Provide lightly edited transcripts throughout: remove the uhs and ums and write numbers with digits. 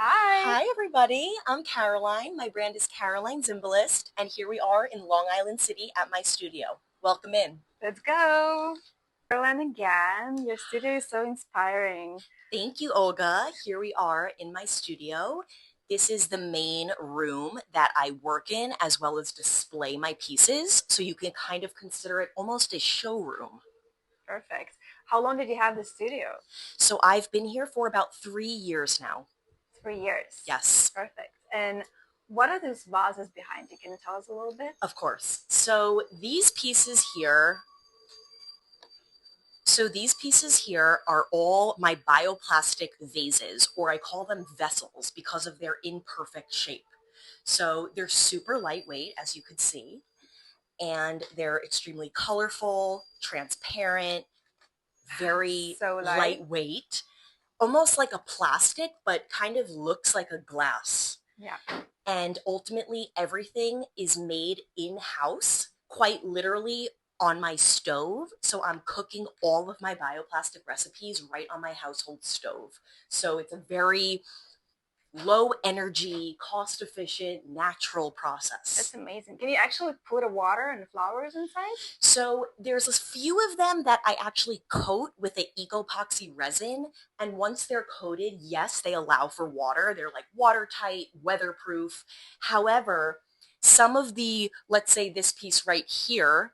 Hi. Hi, everybody. I'm Caroline. My brand is Caroline Zimbalist, and here we are in Long Island City at my studio. Welcome in. Let's go. Caroline again. Your studio is so inspiring. Thank you, Olga. Here we are in my studio. This is the main room that I work in as well as display my pieces, so you can kind of consider it almost a showroom. Perfect. How long did you have the studio? So I've been here for about 3 years now. 3 years. Yes. Perfect. And what are those vases behind you? Can you tell us a little bit? Of course. So these pieces here are all my bioplastic vases, or I call them vessels because of their imperfect shape. So they're super lightweight, as you could see, and they're extremely colorful, transparent, very So lightweight, almost like a plastic, but kind of looks like a glass. Yeah. And ultimately, everything is made in-house, quite literally on my stove. So I'm cooking all of my bioplastic recipes right on my household stove. So it's a very low energy, cost efficient, natural process. That's amazing. Can you actually put a water and flowers inside? So there's a few of them that I actually coat with an eco-epoxy resin. And once they're coated, yes, they allow for water. They're like watertight, weatherproof. However, some of the, let's say this piece right here,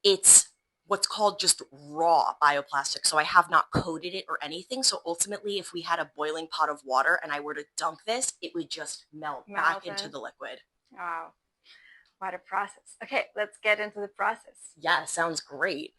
it's what's called just raw bioplastic. So I have not coated it or anything. So ultimately, if we had a boiling pot of water and I were to dunk this, it would just melt back into the liquid. Wow. What a process. Okay, let's get into the process. Yeah, sounds great.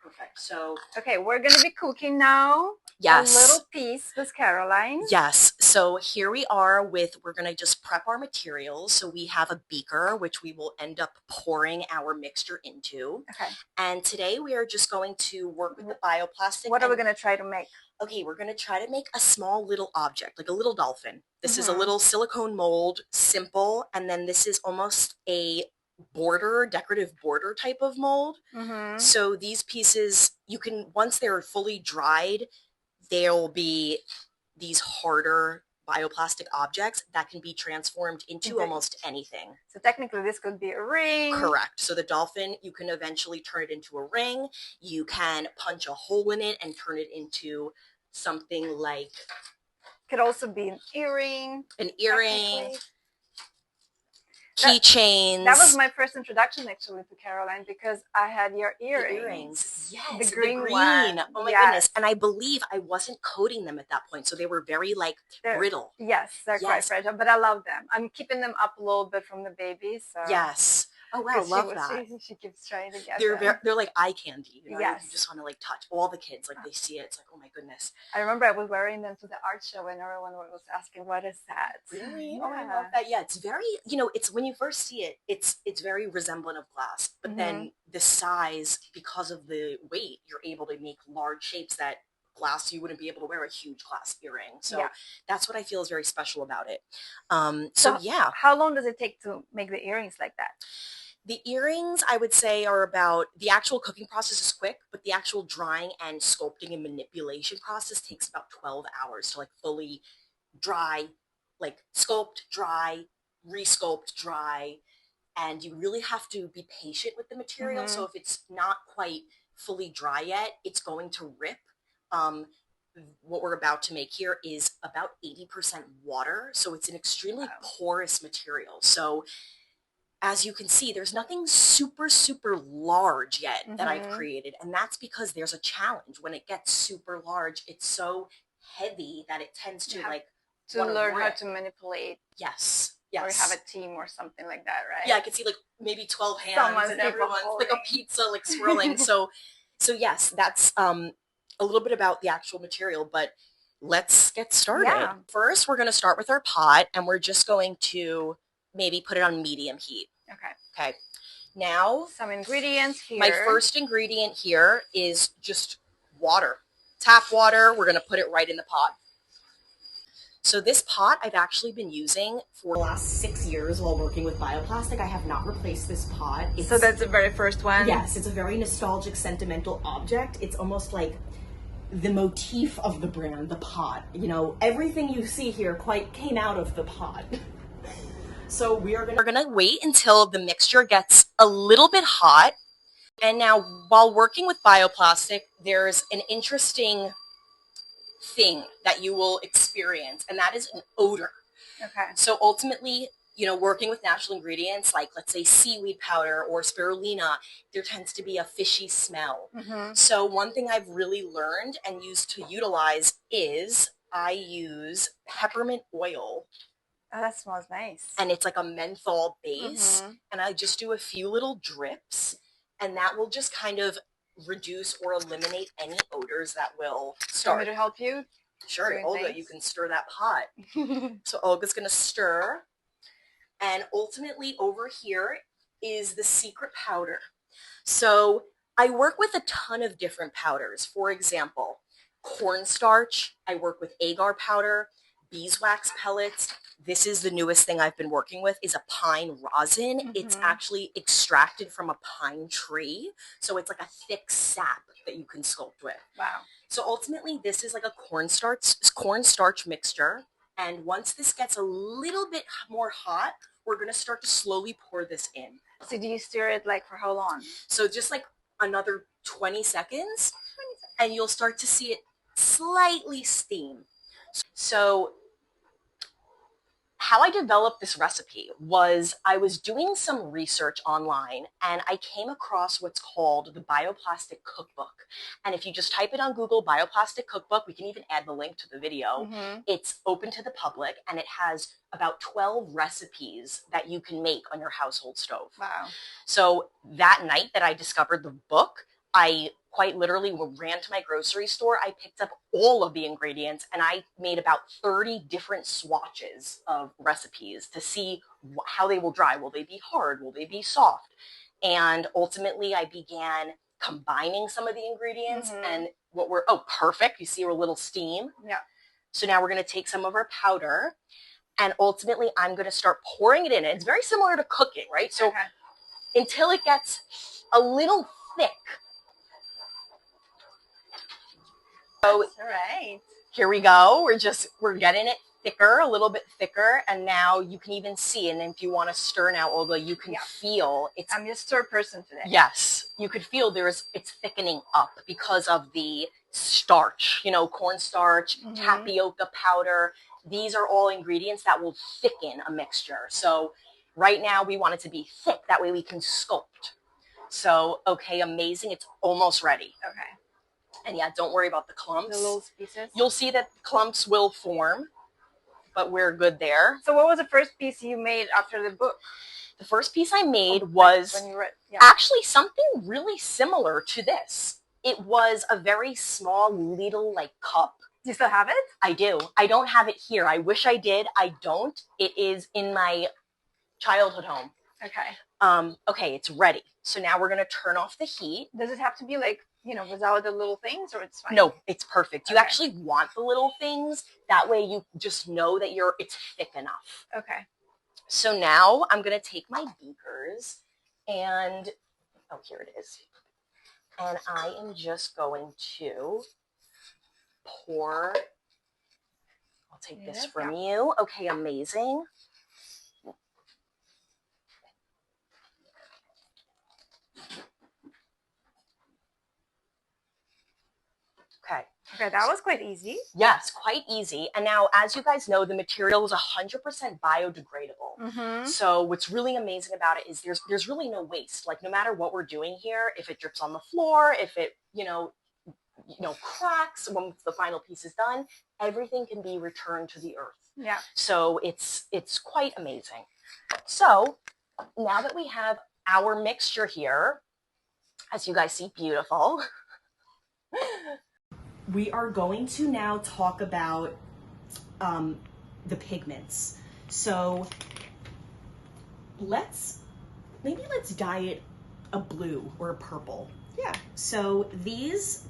Perfect. So, okay, we're going to be cooking now. Yes. A little piece with Caroline. Yes. So here we are we're going to just prep our materials. So we have a beaker, which we will end up pouring our mixture into. Okay. And today we are just going to work with the bioplastic. What are we going to try to make? Okay, we're going to try to make a small little object, like a little dolphin. This is a little silicone mold, simple. And then this is almost a decorative border type of mold. So these pieces, once they're fully dried, there'll be these harder bioplastic objects that can be transformed into almost anything. So technically this could be a ring. Correct. So the dolphin, you can eventually turn it into a ring. You can punch a hole in it and turn it into something like... Could also be an earring. An earring. Keychains. That was my first introduction actually to Caroline, because I had your earrings. Yes, the green one. Oh my yes. goodness. And I believe I wasn't coating them at that point, so they were very brittle. Yes, they're quite fragile, but I love them. I'm keeping them up a little bit from the baby. So yes. Oh wow, love that. She keeps trying to get they're like eye candy. You know? Yes. You just want to touch all the kids. They see it. It's like, oh my goodness. I remember I was wearing them to the art show and everyone was asking, what is that? Really? Yeah. Oh, I love that. Yeah, it's very, it's when you first see it, it's very resemblant of glass. But then the size, because of the weight, you're able to make large shapes that glass, you wouldn't be able to wear a huge glass earring. So that's what I feel is very special about it. So yeah. How long does it take to make the earrings like that? The earrings, I would say, are about, the actual cooking process is quick, but the actual drying and sculpting and manipulation process takes about 12 hours to fully dry, sculpt, dry, resculpt, dry. And you really have to be patient with the material. So if it's not quite fully dry yet, it's going to rip. What we're about to make here is about 80% water. So it's an extremely porous material. So as you can see, there's nothing super, super large yet that I've created. And that's because there's a challenge. When it gets super large, it's so heavy that it tends to to learn how to manipulate. Yes. Yes. Or have a team or something like that, right? Yeah, I could see maybe 12 hands and everyone's like a pizza swirling. so yes, that's a little bit about the actual material, but let's get started. Yeah. First, we're going to start with our pot, and we're just going to maybe put it on medium heat. Okay. Now, some ingredients here. My first ingredient here is just water. Tap water. We're going to put it right in the pot. So this pot I've actually been using for the last 6 years while working with bioplastic. I have not replaced this pot. So that's the very first one? Yes, it's a very nostalgic, sentimental object. It's almost like the motif of the brand, the pot. You know, everything you see here quite came out of the pot. So we're gonna wait until the mixture gets a little bit hot. And now, while working with bioplastic, there's an interesting thing that you will experience, and that is an odor. Okay. So ultimately, you know, working with natural ingredients like, let's say, seaweed powder or spirulina, there tends to be a fishy smell. So one thing I've really learned and used to utilize is I use peppermint oil. Oh, that smells nice. And it's like a menthol base. And I just do a few little drips, and that will just kind of reduce or eliminate any odors that will start. Want me to help you? Sure, Olga, you can stir that pot. So Olga's gonna stir. And ultimately over here is the secret powder. So I work with a ton of different powders. For example, cornstarch, I work with agar powder, beeswax pellets. This is the newest thing I've been working with, is a pine rosin. It's actually extracted from a pine tree. So it's like a thick sap that you can sculpt with. Wow. So ultimately this is like a cornstarch mixture. And once this gets a little bit more hot, we're going to start to slowly pour this in. So do you stir it like for how long? So just like another 20 seconds, and you'll start to see it slightly steam. So how I developed this recipe was I was doing some research online, and I came across what's called the bioplastic cookbook. And if you just type it on Google, bioplastic cookbook, we can even add the link to the video. It's open to the public, and it has about 12 recipes that you can make on your household stove. Wow. So that night that I discovered the book, I quite literally ran to my grocery store. I picked up all of the ingredients, and I made about 30 different swatches of recipes to see how they will dry. Will they be hard? Will they be soft? And ultimately I began combining some of the ingredients and what were, oh, perfect. You see a little steam. Yeah. So now we're going to take some of our powder, and ultimately I'm going to start pouring it in. And it's very similar to cooking, right? So until it gets a little thick. So, all right. Here we go. We're getting it thicker, a little bit thicker, and now you can even see, and if you want to stir now, Olga, you can feel it's. I'm just a stir person today. Yes, you could feel it's thickening up because of the starch, you know, cornstarch, tapioca powder. These are all ingredients that will thicken a mixture. So right now we want it to be thick. That way we can sculpt. So, okay, amazing. It's almost ready. Okay. And yeah, don't worry about the clumps. The little pieces. You'll see that clumps will form, but we're good there. So what was the first piece you made after the book? The first piece I made was when you read, actually something really similar to this. It was a very small little like cup. Do you still have it? I do. I don't have it here. I wish I did. I don't. It is in my childhood home. Okay. Okay, it's ready. So now we're going to turn off the heat. Does it have to be like, you know, without the little things, or it's fine? No, it's perfect. You actually want the little things. That way you just know that it's thick enough. Okay. So now I'm going to take my beakers and, oh, here it is. And I am just going to pour, I'll take this from you. Okay, amazing. Okay. Okay, that was quite easy. Yes, quite easy. And now, as you guys know, the material is 100% biodegradable. So what's really amazing about it is there's really no waste. Like, no matter what we're doing here, if it drips on the floor, if it, you know, cracks when the final piece is done, everything can be returned to the earth. Yeah. So it's quite amazing. So now that we have our mixture here, as you guys see, beautiful. We are going to now talk about the pigments. So let's dye it a blue or a purple. Yeah. So these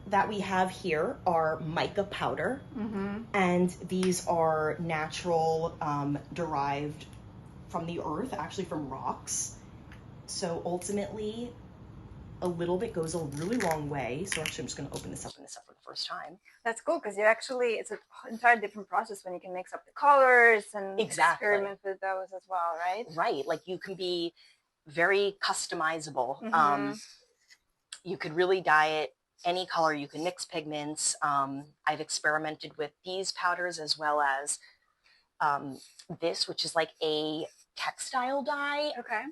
that we have here are mica powder, and these are natural, derived from the earth, actually from rocks. So ultimately, a little bit goes a really long way. So actually I'm just going to open this up for the first time. That's cool because it's an entire different process when you can mix up the colors and experiment with those as well, right? Right. Like you can be very customizable. You could really dye it any color. You can mix pigments. I've experimented with these powders as well as this, which is like a textile dye. Okay.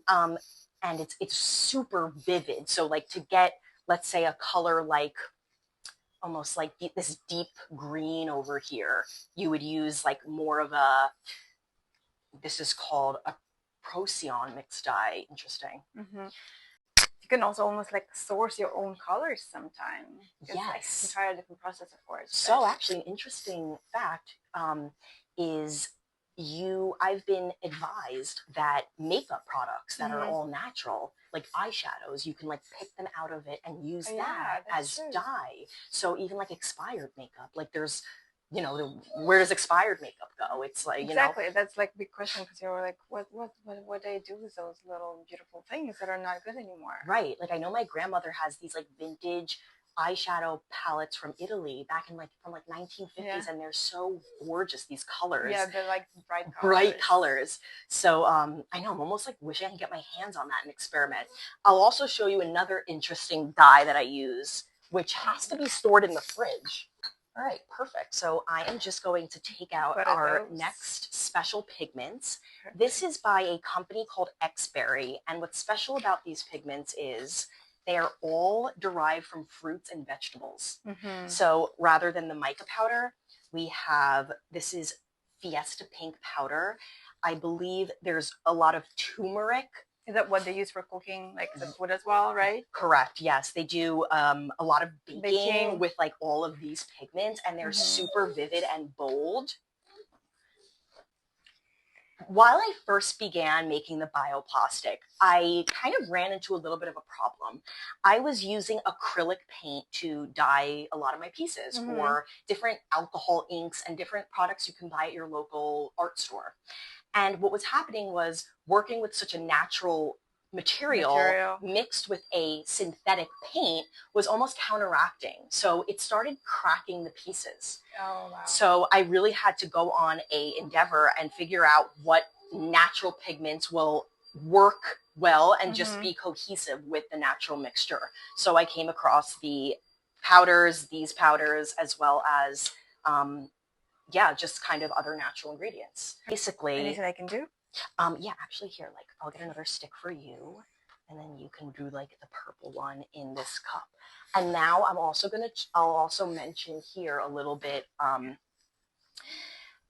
And it's super vivid. So like to get, let's say, a color like almost like this deep green over here, you would use like more of a, this is called a Procyon mixed dye. Interesting. You can also almost like source your own colors sometimes. Yes. Like an entire different process, of course. So actually, an interesting fact is I've been advised that makeup products that are all natural, like eyeshadows, you can like pick them out of it and use that as dye. So even like expired makeup, like there's, you know, where does expired makeup go? It's like, you know. That's like a big question because you're like, what do I do with those little beautiful things that are not good anymore? Right. Like I know my grandmother has these like vintage eyeshadow palettes from Italy back in like from like 1950s, and they're so gorgeous, these colors. Yeah, they're like bright colors. So I know I'm almost like wishing I can get my hands on that and experiment. I'll also show you another interesting dye that I use, which has to be stored in the fridge. All right, perfect. So I am just going to take out our next special pigments. This is by a company called Xberry, and what's special about these pigments is they are all derived from fruits and vegetables. So rather than the mica powder, we have, this is Fiesta Pink powder. I believe there's a lot of turmeric. Is that what they use for cooking, like the food as well, right? Correct, yes. They do a lot of baking with like all of these pigments, and they're super vivid and bold. While I first began making the bioplastic, I kind of ran into a little bit of a problem. I was using acrylic paint to dye a lot of my pieces, or different alcohol inks and different products you can buy at your local art store. And what was happening was working with such a natural material mixed with a synthetic paint was almost counteracting. So it started cracking the pieces. Oh, wow. So I really had to go on a endeavor and figure out what natural pigments will work well and just be cohesive with the natural mixture. So I came across the powders, these powders, as well as just kind of other natural ingredients. Basically, anything I can do? Yeah, actually here, like I'll get another stick for you, and then you can do like the purple one in this cup. And now I'll also mention here a little bit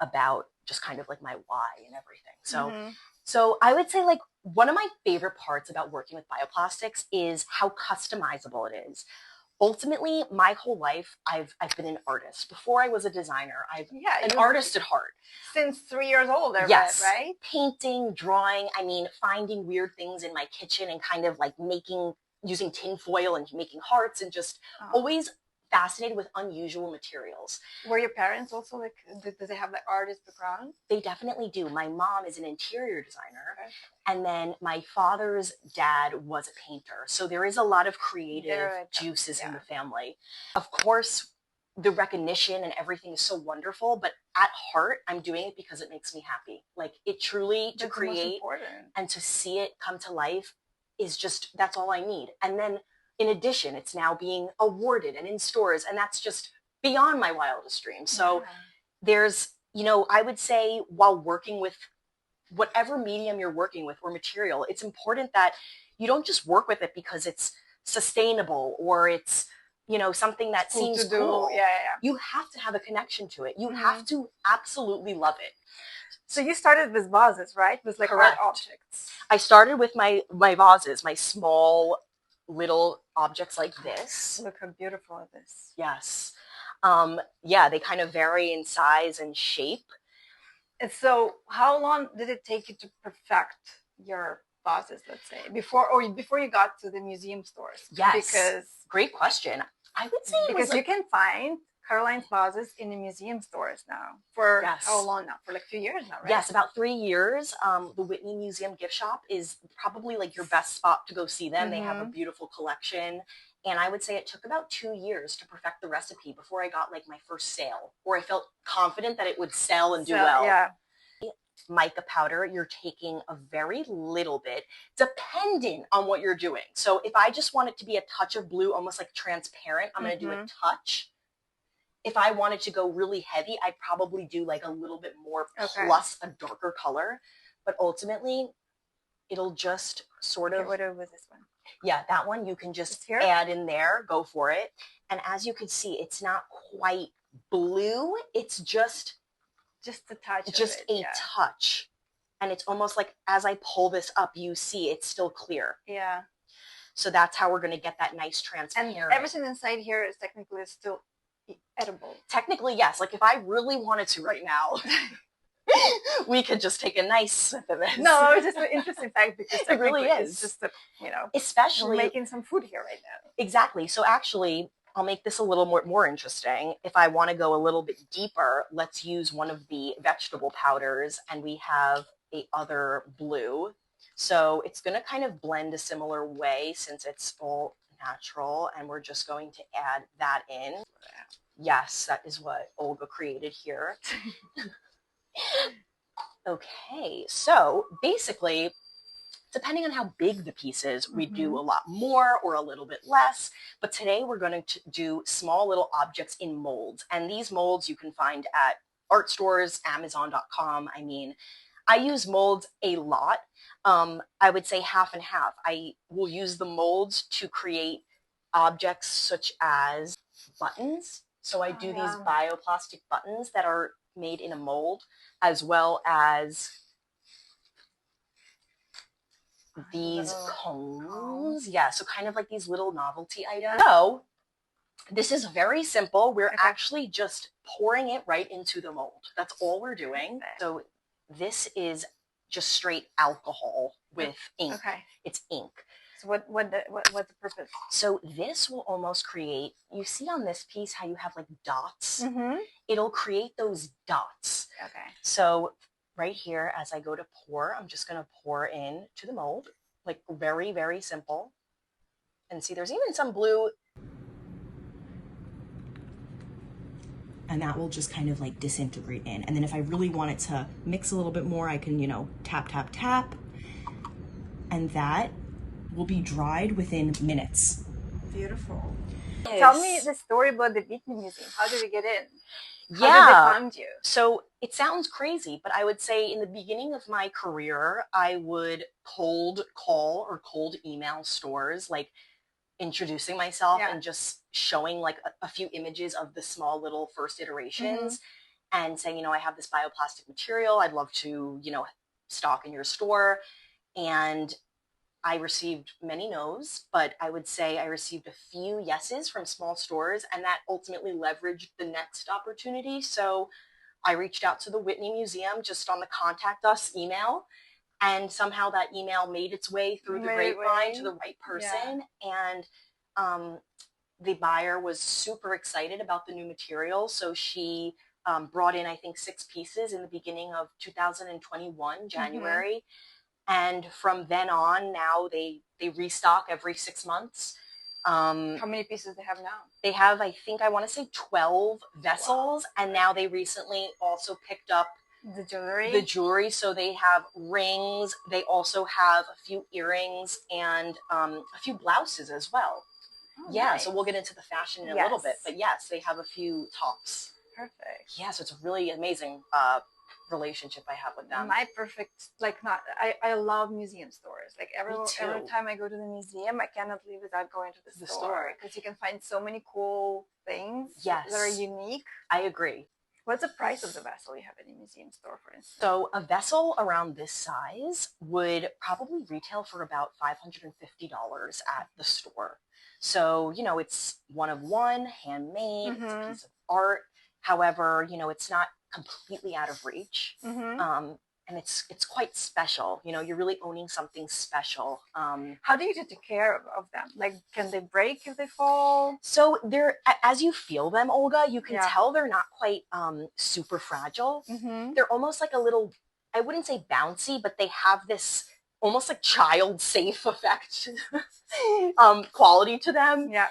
about just kind of like my why and everything. So I would say like one of my favorite parts about working with bioplastics is how customizable it is. Ultimately, my whole life, I've been an artist. Before I was a designer, an artist at heart. Since 3 years old, yes, right? Painting, drawing, I mean, finding weird things in my kitchen and kind of like using tin foil and making hearts, and just always fascinated with unusual materials. Were your parents also like, did they have like artist background? They definitely do. My mom is an interior designer, and then my father's dad was a painter. So there is a lot of creative juices in the family. Of course, the recognition and everything is so wonderful, but at heart, I'm doing it because it makes me happy. Like it truly, to create and to see it come to life is just, that's all I need. And then in addition, it's now being awarded and in stores, and that's just beyond my wildest dreams. So there's, you know, I would say while working with whatever medium you're working with or material, it's important that you don't just work with it because it's sustainable or it's, you know, something that seems cool. You have to have a connection to it. You have to absolutely love it. So you started with vases, right? With like art objects. I started with my vases, my small little objects like this. Look how beautiful it is. Yes. They kind of vary in size and shape. And so how long did it take you to perfect your vases, let's say, before you got to the museum stores? Yes. Great question. I would say because you can find Caroline's vases in the museum stores now. For how long now? For like a few years now, right? Yes, about 3 years. The Whitney Museum gift shop is probably like your best spot to go see them. They have a beautiful collection. And I would say it took about 2 years to perfect the recipe before I got like my first sale, or I felt confident that it would sell and do well. Yeah. Mica powder, you're taking a very little bit, dependent on what you're doing. So if I just want it to be a touch of blue, almost like transparent, I'm going to do a touch. If I wanted to go really heavy, I'd probably do like a little bit more plus a darker color. But ultimately, it'll just sort of... What was this one? Yeah, that one you can just add in there. Go for it. And as you can see, it's not quite blue. It's just a touch. Just a touch. And it's almost like as I pull this up, you see it's still clear. Yeah. So that's how we're going to get that nice transparent. And everything inside here is technically still edible. Technically, yes. Like if I really wanted to right now, we could just take a nice sip of this. No, it's just an interesting fact because it really is. It's just, you know, especially we're making some food here right now. Exactly. So actually, I'll make this a little more interesting. If I want to go a little bit deeper, let's use one of the vegetable powders, and we have a other blue. So it's going to kind of blend a similar way since it's all natural, and we're just going to add that in. Yes, that is what Olga created here. Okay, so basically, depending on how big the piece is, we do a lot more or a little bit less. But today we're going to do small little objects in molds. And these molds you can find at art stores, Amazon.com. I mean, I use molds a lot. I would say half and half. I will use the molds to create objects such as buttons. So I do these bioplastic buttons that are made in a mold, as well as these combs. Yeah, so kind of like these little novelty items. So this is very simple. We're actually just pouring it right into the mold. That's all we're doing. So this is just straight alcohol with ink. It's ink. So what's the purpose? So this will almost create, you see on this piece how you have like dots? It'll create those dots. So right here, as I go to pour, I'm just going to pour in to the mold, like very, very simple. And see, there's even some blue. And that will just kind of like disintegrate in. And then if I really want it to mix a little bit more, I can, you know, tap, tap, tap. And that will be dried within minutes. Beautiful. Tell me the story about the Whitney Museum. How did we get in? How did they find you? So it sounds crazy, but I would say in the beginning of my career, I would cold call or cold email stores, like introducing myself and just showing like a few images of the small little first iterations and saying, you know, I have this bioplastic material. I'd love to, you know, stock in your store. And I received many no's, but I would say I received a few yeses from small stores, and that ultimately leveraged the next opportunity. So I reached out to the Whitney Museum just on the contact us email, and somehow that email made its way through the grapevine to the right person. And the buyer was super excited about the new material. So she brought in, I think, 6 pieces in the beginning of 2021, January. And from then on, now they restock every 6 months. How many pieces they have now? They have, I think, I want to say 12 vessels. And now they recently also picked up the jewelry. The jewelry. So they have rings. They also have a few earrings and a few blouses as well. Oh, nice. So we'll get into the fashion in a little bit. But yes, they have a few tops. Perfect. Yeah, so it's a really amazing relationship I have with them. My perfect, like, not, I love museum stores. Like every time I go to the museum, I cannot leave without going to the store because you can find so many cool things that are unique. I agree. What's the price of the vessel you have in a museum store, for instance? So a vessel around this size would probably retail for about $550 at the store. So, you know, it's one of one, handmade, it's a piece of art. However, you know, it's not completely out of reach. and it's quite special. You know, you're really owning something special. How do you take care of them? Like, can they break if they fall? So they're, as you feel them, Olga, you can tell they're not quite super fragile. They're almost like a little, I wouldn't say bouncy, but they have this almost like child safe effect quality to them. Yeah.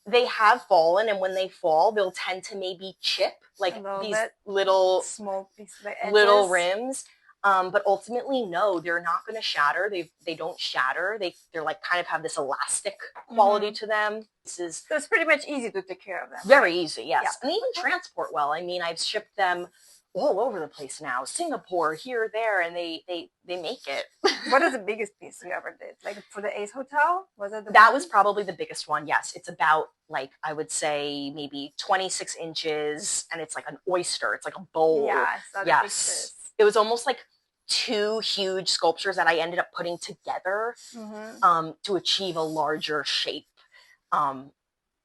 They have fallen, and when they fall, they'll tend to maybe chip like these little small pieces, little rims. But ultimately, no, they're not going to shatter. They don't shatter. They're like kind of have this elastic quality to them. So it's pretty much easy to take care of them. Very easy, yes. Yeah. And they even transport well. I mean, I've shipped them all over the place now, Singapore, here, there, and they make it. What is the biggest piece you ever did? Like for the Ace Hotel? Was it that was probably the biggest one, yes. It's about, like, I would say maybe 26 inches, and it's like an oyster. It's like a bowl. Yeah, I saw the pictures. It was almost like 2 huge sculptures that I ended up putting together to achieve a larger shape.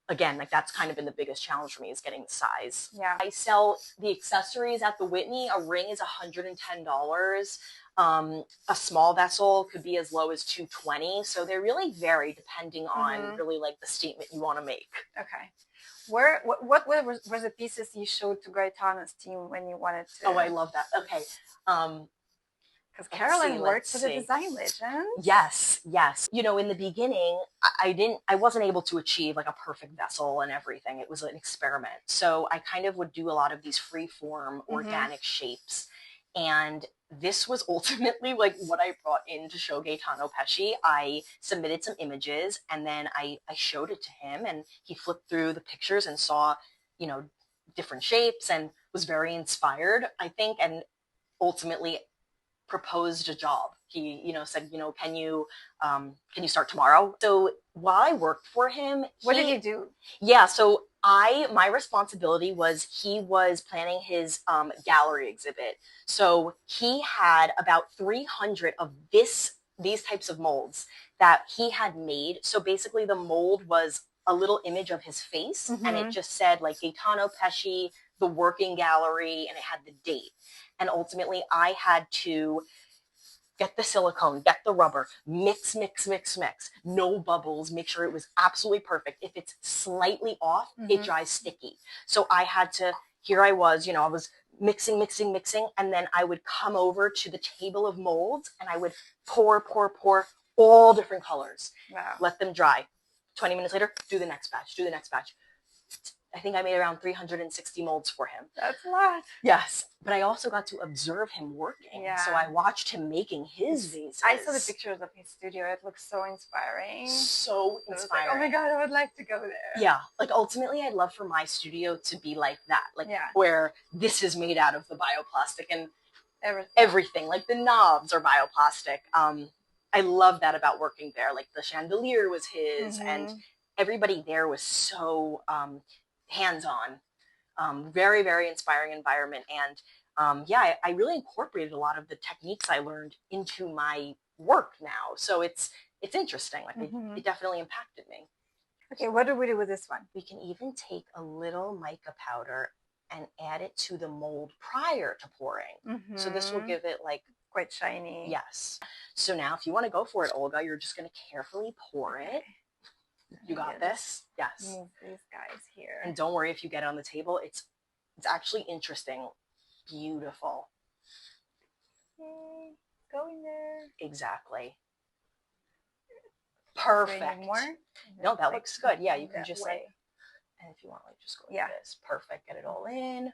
Again, like that's kind of been the biggest challenge for me, is getting the size. Yeah. I sell the accessories at the Whitney. A ring is $110. A small vessel could be as low as $220. So they really vary depending on really like the statement you want to make. Okay. What was the pieces you showed to Gaetano's team when you wanted to? Oh, I love that. Okay. Because Caroline worked for the design legend. Yes, yes. You know, in the beginning, I wasn't able to achieve like a perfect vessel and everything. It was an experiment. So I kind of would do a lot of these free form organic shapes. And this was ultimately like what I brought in to show Gaetano Pesce. I submitted some images, and then I showed it to him, and he flipped through the pictures and saw, you know, different shapes and was very inspired, I think, and ultimately proposed a job. He, you know, said, you know, can you start tomorrow? So while I worked for him, what did you do? Yeah, so my responsibility was, he was planning his gallery exhibit. So he had about 300 of these types of molds that he had made. So basically the mold was a little image of his face, and it just said like Gaetano Pesce, the working gallery, and it had the date. And ultimately I had to get the silicone, get the rubber, mix, no bubbles, make sure it was absolutely perfect. If it's slightly off, it dries sticky. So I had to, here I was, you know, I was mixing, and then I would come over to the table of molds, and I would pour all different colors. Wow. Let them dry. 20 minutes later, do the next batch. I think I made around 360 molds for him. That's a lot. Yes. But I also got to observe him working. Yeah. So I watched him making his vases. I saw the pictures of his studio. It looks so inspiring. So inspiring. Like, oh my God, I would like to go there. Yeah. Like ultimately I'd love for my studio to be like that. Like where this is made out of the bioplastic and everything. Like the knobs are bioplastic. I love that about working there. Like the chandelier was his, and everybody there was so hands-on, very, very inspiring environment. And yeah, I really incorporated a lot of the techniques I learned into my work now. So it's interesting. Like it definitely impacted me. Okay, what do we do with this one? We can even take a little mica powder and add it to the mold prior to pouring. So this will give it like quite shiny. Yes. So now if you want to go for it, Olga, you're just going to carefully pour it. You got this? Yes. Move these guys here. And don't worry if you get it on the table. It's actually interesting. Beautiful. Okay. Go in there. Exactly. Perfect. More? No, that looks good. Yeah, you can just like, and if you want, like just go like this. Perfect. Get it all in.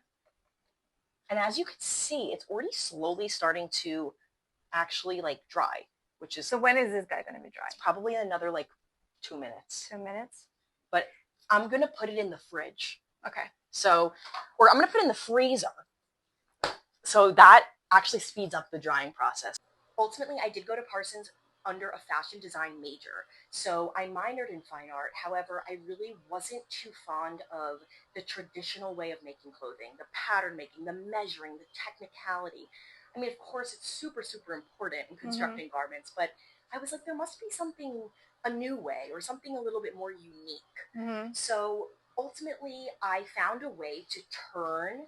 And as you can see, it's already slowly starting to actually like dry, which is. So when is this guy going to be dry? Probably another like 2 minutes. 2 minutes? But I'm going to put it in the fridge. Okay. So, or I'm going to put it in the freezer. So that actually speeds up the drying process. Ultimately, I did go to Parsons under a fashion design major. So I minored in fine art. However, I really wasn't too fond of the traditional way of making clothing, the pattern making, the measuring, the technicality. I mean, of course, it's super, super important in constructing garments, but I was like, there must be something, a new way or something a little bit more unique. So ultimately, I found a way to turn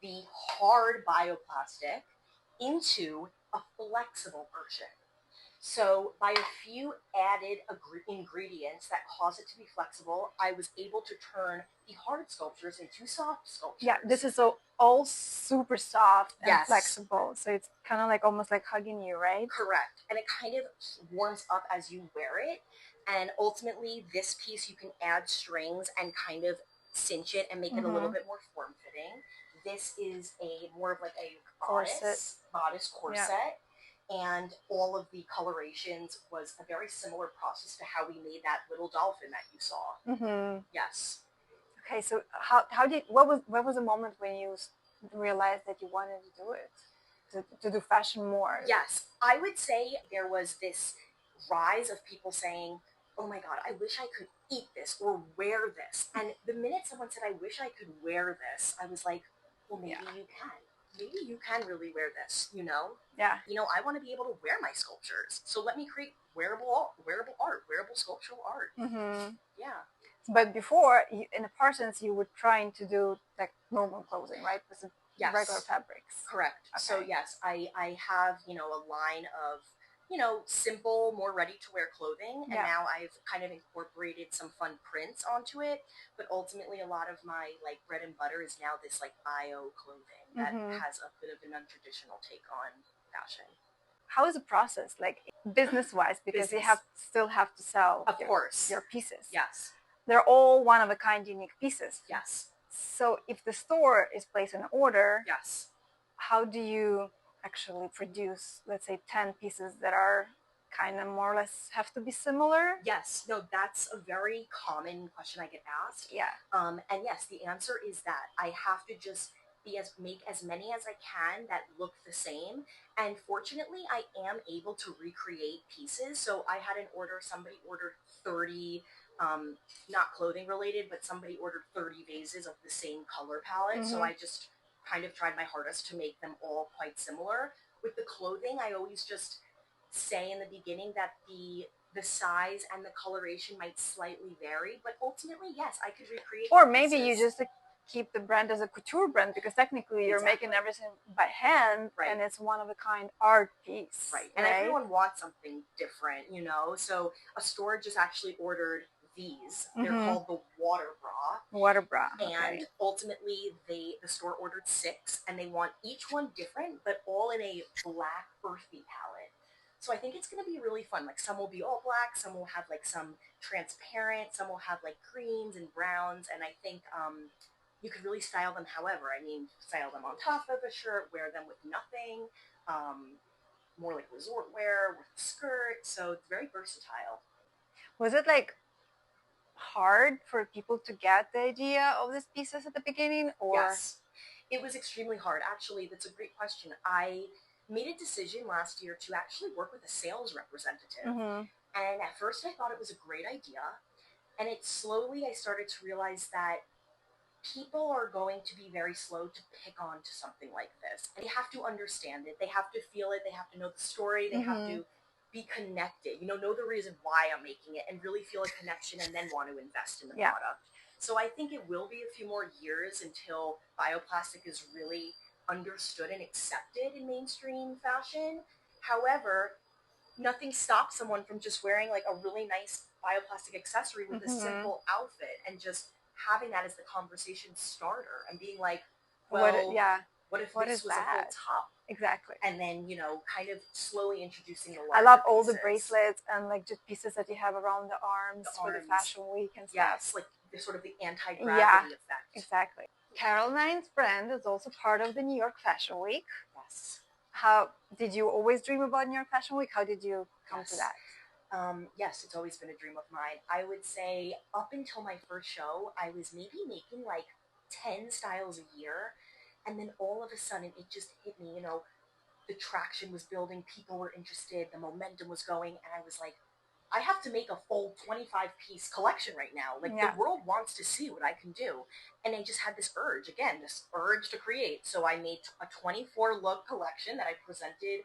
the hard bioplastic into a flexible version. So by a few added ingredients that cause it to be flexible, I was able to turn the hard sculptures into soft sculptures. Yeah, this is all super soft and flexible. So it's kind of like almost like hugging you, right? Correct. And it kind of warms up as you wear it. And ultimately, this piece, you can add strings and kind of cinch it and make it a little bit more form-fitting. This is more of like a bodice corset. Yeah. And all of the colorations was a very similar process to how we made that little dolphin that you saw. Mm-hmm. Yes. Okay, so what was the moment when you realized that you wanted to do it, to do fashion more? Yes, I would say there was this rise of people saying, oh my God, I wish I could eat this or wear this. And the minute someone said, I wish I could wear this, I was like, well, maybe you can. Maybe you can really wear this, you know? Yeah. You know, I want to be able to wear my sculptures. So let me create wearable art, wearable sculptural art. Mm-hmm. Yeah. But before, in the Parsons, you were trying to do like normal clothing, right? With regular fabrics. Correct. Okay. So yes, I have, you know, a line of, you know, simple, more ready-to-wear clothing. And now I've kind of incorporated some fun prints onto it. But ultimately, a lot of my, like, bread and butter is now this, like, bio clothing that has a bit of an untraditional take on fashion. How is the process, like, business-wise? Because you still have to sell, of course, your pieces. Yes. They're all one-of-a-kind, unique pieces. Yes. So if the store is placing an order, yes, how do you actually produce, let's say, 10 pieces that are kind of more or less have to be similar? Yes. No, that's a very common question I get asked. Yeah. And yes, the answer is that I have to just make as many as I can that look the same. And fortunately, I am able to recreate pieces. So I had an order, somebody ordered 30, not clothing related, but somebody ordered 30 vases of the same color palette. So I just kind of tried my hardest to make them all quite similar. With the clothing, I always just say in the beginning that the size and the coloration might slightly vary, but ultimately, yes, I could recreate. Or maybe you just keep the brand as a couture brand, because technically you're making everything by hand, and it's one-of-a-kind art piece. Right. And everyone wants something different, you know? So a store just actually ordered these. They're called the water bra. Water bra. And ultimately, the store ordered 6, and they want each one different, but all in a black, earthy palette. So I think it's going to be really fun. Like, some will be all black, some will have like some transparent, some will have like greens and browns, and I think you could really style them however. I mean, style them on top of a shirt, wear them with nothing, more like resort wear with a skirt. So it's very versatile. Was it like hard for people to get the idea of these pieces at the beginning, or? Yes, it was extremely hard. Actually, that's a great question. I made a decision last year to actually work with a sales representative. And at first I thought it was a great idea. And I started to realize that people are going to be very slow to pick on to something like this. And they have to understand it. They have to feel it. They have to know the story. They have to be connected, you know the reason why I'm making it, and really feel a connection, and then want to invest in the product. So I think it will be a few more years until bioplastic is really understood and accepted in mainstream fashion. However, nothing stops someone from just wearing like a really nice bioplastic accessory with a simple outfit and just having that as the conversation starter and being like, well, what if this was a full top? Exactly. And then, kind of slowly introducing the I love all the bracelets and like just pieces that you have around the arms for the fashion week and stuff. Yes, like the sort of the anti-gravity effect. Exactly. Caroline's brand is also part of the New York Fashion Week. Yes. How did you always dream about New York Fashion Week? How did you come to that? Yes, it's always been a dream of mine. I would say up until my first show, I was maybe making like 10 styles a year. And then all of a sudden it just hit me, the traction was building, people were interested, the momentum was going. And I was like, I have to make a full 25-piece collection right now. Like, the world wants to see what I can do. And I just had this urge to create. So I made a 24-look collection that I presented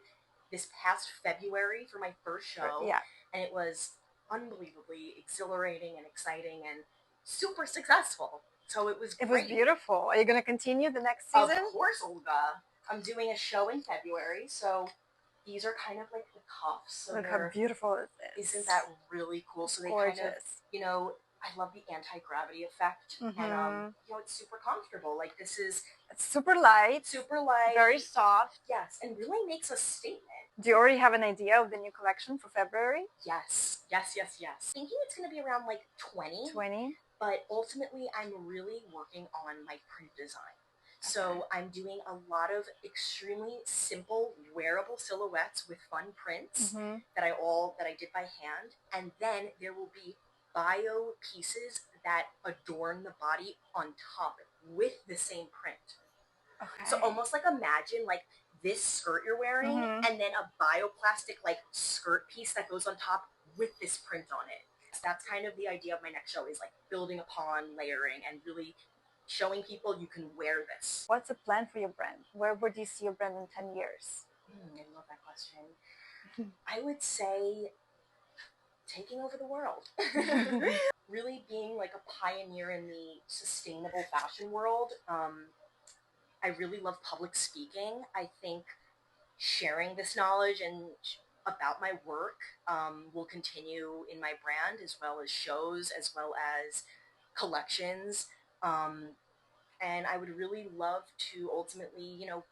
this past February for my first show. Yeah. And it was unbelievably exhilarating and exciting and super successful. So it was great. It was beautiful. Are you going to continue the next season? Of course, Olga. I'm doing a show in February, so these are kind of like the cuffs. So look how beautiful it is. Isn't that really cool? So they gorgeous. kind of, you know, I love the anti-gravity effect, and you know, it's super comfortable. Like it's super light, very soft. Yes, and really makes a statement. Do you already have an idea of the new collection for February? Yes. Thinking it's going to be around like 20. But ultimately, I'm really working on my print design. So I'm doing a lot of extremely simple wearable silhouettes with fun prints that I did by hand, and then there will be bio pieces that adorn the body on top with the same print. So almost like imagine like this skirt you're wearing and then a bioplastic like skirt piece that goes on top with this print on it. So that's kind of the idea of my next show, is like building upon layering and really showing people you can wear this. What's the plan for your brand? Where would you see your brand in 10 years? I love that question. I would say taking over the world. Really being like a pioneer in the sustainable fashion world. I really love public speaking. I think sharing this knowledge and about my work will continue in my brand, as well as shows, as well as collections. And I would really love to ultimately, you know,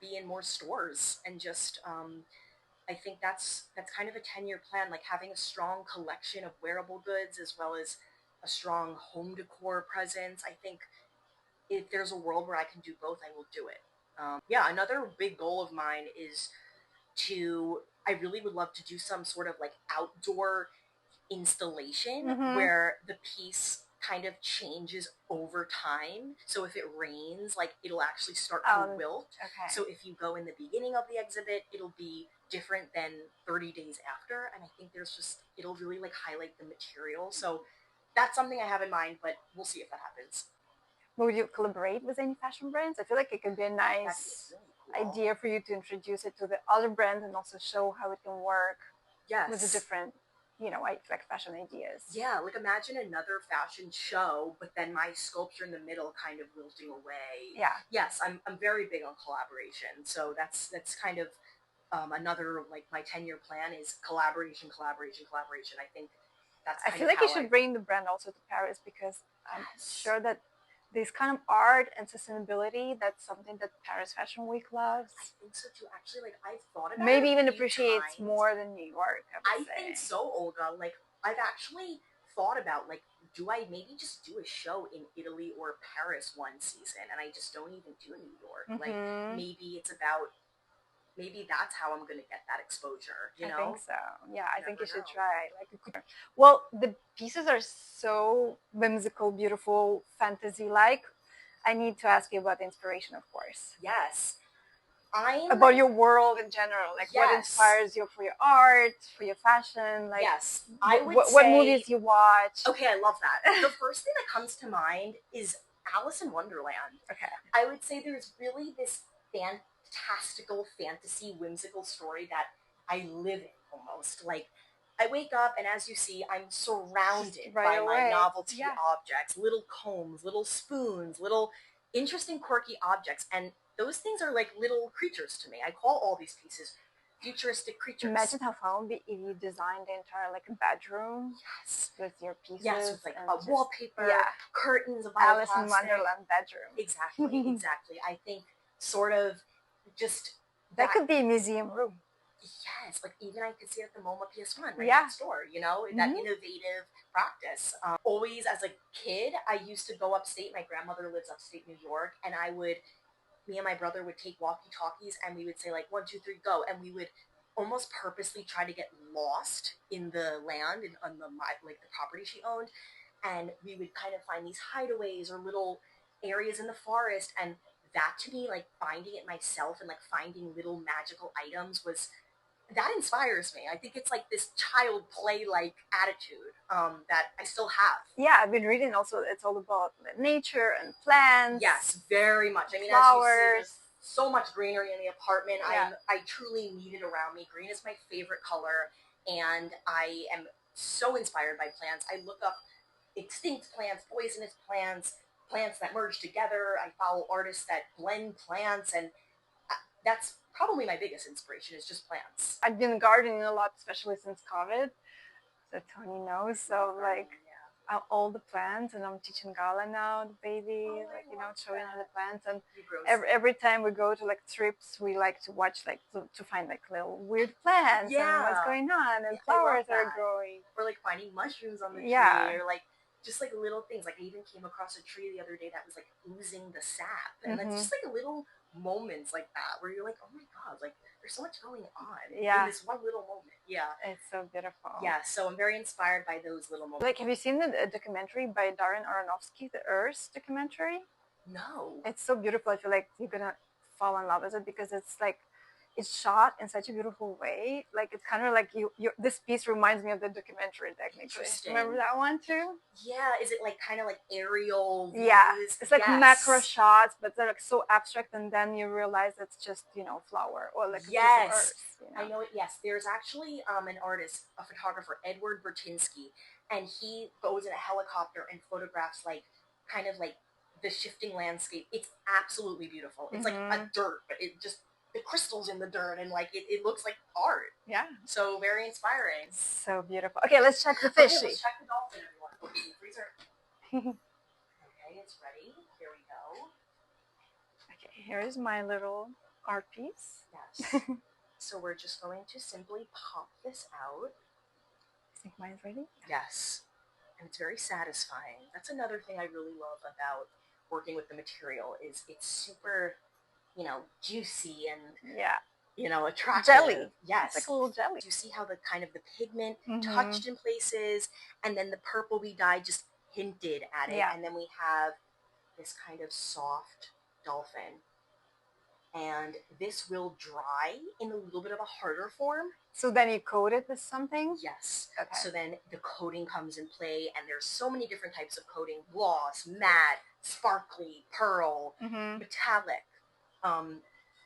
be in more stores and just, I think that's kind of a 10-year plan, like having a strong collection of wearable goods as well as a strong home decor presence. I think if there's a world where I can do both, I will do it. Yeah, another big goal of mine is I really would love to do some sort of like outdoor installation where the piece kind of changes over time. So if it rains, like it'll actually start to wilt. So if you go in the beginning of the exhibit, it'll be different than 30 days after. And I think it'll really like highlight the material. So that's something I have in mind, but we'll see if that happens. Would you collaborate with any fashion brands? I feel like it could be a nice idea for you to introduce it to the other brands and also show how it can work with the different, you know, like fashion ideas. Yeah, like imagine another fashion show, but then my sculpture in the middle kind of wilting away. Yeah. Yes, I'm very big on collaboration. So that's kind of another, like my 10-year plan is collaboration. I think that's I feel like you should bring the brand also to Paris, because I'm sure that this kind of art and sustainability, that's something that Paris Fashion Week loves. I think so too. Actually, like I've thought about maybe even appreciates more than New York. I think so, Olga. Like I've actually thought about like, do I maybe just do a show in Italy or Paris one season, and I just don't even do New York. Like maybe maybe that's how I'm going to get that exposure, you know? I think so. Yeah, I think you should try. Well, the pieces are so whimsical, beautiful, fantasy-like. I need to ask you about the inspiration, of course. Yes. About your world in general. Like what inspires you for your art, for your fashion? Like what movies you watch? Okay, I love that. The first thing that comes to mind is Alice in Wonderland. Okay. I would say there's really this fantastical, fantasy, whimsical story that I live in almost. Like, I wake up and as you see, I'm surrounded by my novelty objects, little combs, little spoons, little interesting, quirky objects. And those things are like little creatures to me. I call all these pieces futuristic creatures. Imagine how fun it would be if you designed the entire like bedroom. Yes. With your pieces. Yes, with like a wallpaper, curtains of Alice in Wonderland bedroom. Exactly. I think sort of just that could be a museum room. Yes, like even I could see it at the MoMA PS1 right next door, you know, that innovative practice. Always as a kid, I used to go upstate. My grandmother lives upstate New York, and me and my brother would take walkie-talkies and we would say like 1, 2, 3, go, and we would almost purposely try to get lost in the land and on the property she owned, and we would kind of find these hideaways or little areas in the forest, and that to me, like finding it myself and like finding little magical items that inspires me. I think it's like this child play like attitude that I still have. Yeah, I've been reading also. It's all about nature and plants. Yes, very much. I mean, flowers. As you see, there's so much greenery in the apartment. Yeah. I truly need it around me. Green is my favorite color, and I am so inspired by plants. I look up extinct plants, poisonous plants, plants that merge together. I follow artists that blend plants, and that's probably my biggest inspiration is just plants. I've been gardening a lot, especially since COVID. So Tony knows. So like all the plants, and I'm teaching Gala now, the baby, like showing her the plants. And every time we go to like trips, we like to watch like to find like little weird plants and what's going on, and flowers that are growing. Or like finding mushrooms on the tree, or like just like little things. Like I even came across a tree the other day that was like oozing the sap, and it's just like little moments like that where you're like, oh my god, like there's so much going on in this one little moment. It's so beautiful. So I'm very inspired by those little moments. Like, have you seen the documentary by Darren Aronofsky, the Earth documentary? No. It's so beautiful. I feel like you're gonna fall in love with it because it's like it's shot in such a beautiful way. Like it's kind of like this piece reminds me of the documentary technically. Interesting. Remember that one too? Yeah. Is it like kind of like aerial views? Yeah. It's like macro shots, but they're like so abstract, and then you realize it's just flower or like a piece of earth. I know it. Yes, there's actually an artist, a photographer, Edward Bertinsky, and he goes in a helicopter and photographs like kind of like the shifting landscape. It's absolutely beautiful. It's like a dirt, but it just the crystals in the dirt, and like it looks like art. Yeah. So very inspiring. So beautiful. Okay, let's check the fishy. Okay, let's check the dolphin, everyone. Okay, the freezer. Okay, it's ready. Here we go. Okay, here is my little art piece. Yes. So we're just going to simply pop this out. I think mine's ready. Yes. And it's very satisfying. That's another thing I really love about working with the material is it's super, juicy and attractive. Jelly. Yes. It's like a little jelly. You see how the kind of the pigment touched in places, and then the purple we dyed just hinted at it. And then we have this kind of soft dolphin. And this will dry in a little bit of a harder form. So then you coat it with something? Yes. Okay. So then the coating comes in play, and there's so many different types of coating: gloss, matte, sparkly, pearl, metallic.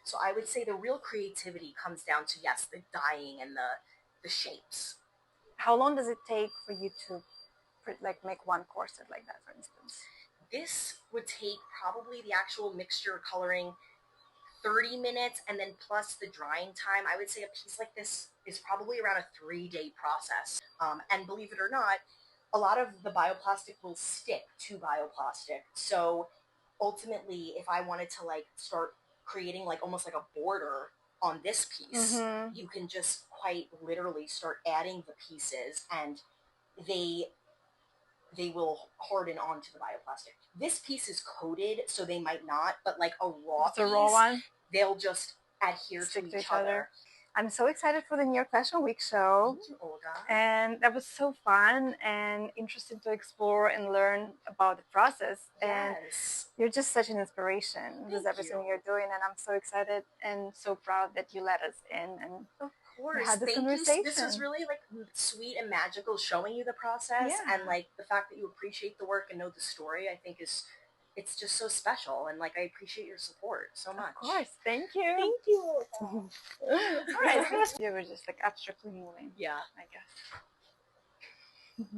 So I would say the real creativity comes down to, the dyeing and the shapes. How long does it take for you to make one corset like that, for instance? This would take probably the actual mixture coloring 30 minutes, and then plus the drying time. I would say a piece like this is probably around a 3-day process. And believe it or not, a lot of the bioplastic will stick to bioplastic. So ultimately, if I wanted to start creating almost like a border on this piece, you can just quite literally start adding the pieces, and they will harden onto the bioplastic. This piece is coated, so they might not, but like a raw piece, raw one, they'll just adhere to each other. I'm so excited for the New York Fashion Week show. Thank you, Olga. And that was so fun and interesting to explore and learn about the process. And you're just such an inspiration with everything you're doing. And I'm so excited and so proud that you let us in and had this conversation. This was really sweet and magical, showing you the process and the fact that you appreciate the work and know the story. I think it's just so special, and I appreciate your support so much. Of course, thank you. Thank you. All right, you were just abstractly moving. Yeah, I guess.